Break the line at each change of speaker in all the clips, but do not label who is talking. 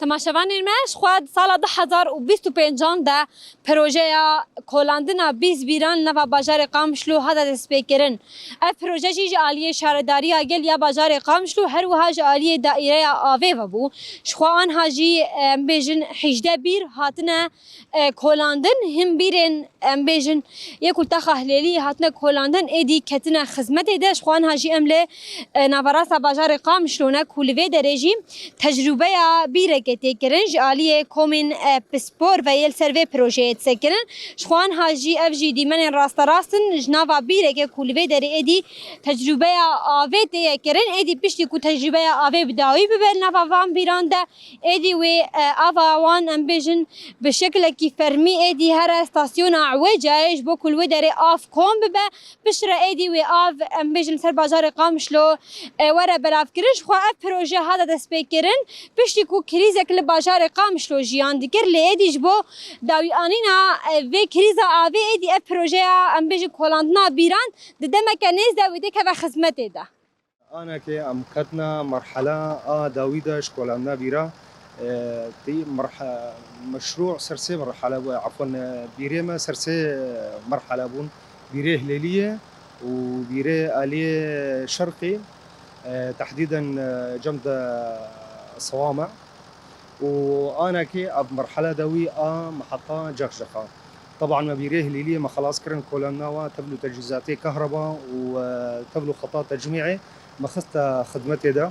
تماشاوان مش خواد سال 2025 ده پروژه کولاندنا 20 بیران نوا بازار قامشلو هذا دسپیکرن اف پروژه جی عالیه شهرداری اگل یا بازار قامشلو هر وهاج عالیه دایره آوی و بو شخوان هاجی بیژن 18 بیر هاتنه کولاندن هم بیرن بیژن یکو تخلیلی هاتنه کولاندن ایدی کتنه خدمت ده شخوان هاجی امله نواراس بازار قامشلو نه کولوی درجی تجربه بیره که کرنج عالیه کومین پسپور و یل سروی پروژه تسکرن شخوان هاجی اف جی دی من راستن جناوا بیره که کولوی در ایدی تجربه آوه ته کرن ایدی پشتی کو تجربه آوه بداوی ببر نوا وان بیران ده ایدی و آوا وان امبیژن به شکل کی فرمی ایدی هر استاسیون عوجایش بو کولوی در آف کوم ببه بشره ایدی و آف امبیژن سر بازار قامشلو وره بلاف کرن شخوا اف پروژه هذا دسپیکرن پشتی کو کریز کل بازار قامشلو جیان دیگر لیدیش بو داوی آنینا و کریز آوی ایدی اف پروژه امبیژن کولاندنا بیران دمك ناس داويدي كذا خدمتي ده.
أنا كي أمكتنا مرحلة داويدا شكولانا بيرا دي مشروع سرسي مرحلة عفوا بيريما سرسي مرحلة بون بيريه هلالية وبيريه آلية شرقي تحديدا جنب صوامع وأنا كي مرحلة داوي محطة جخجخة. طبعا ما بيريه هليلية ما خلاص كرن كولاناوا تبلو تجهيزاتي كهرباء وتبلو خطاط تجميعي ما خست خدمتي ده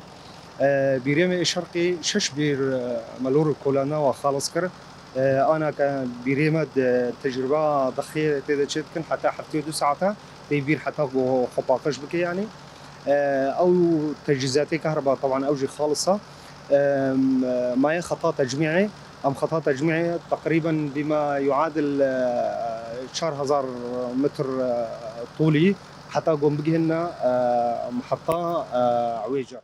بيريمي الشرقي شش بير ملور كولاناوا خالص كر انا كان بيريمد تجربه ضخيه تدشت كن حتى دو ساعتها بير حتى خباقش بك يعني او تجهيزاتي كهرباء طبعا اوجي خالصه معي خطاط تجميعي خطاط تجميعي تقريبا بما يعادل 4000 متر طولي حتى قوم بقي لنا محطة عويجة.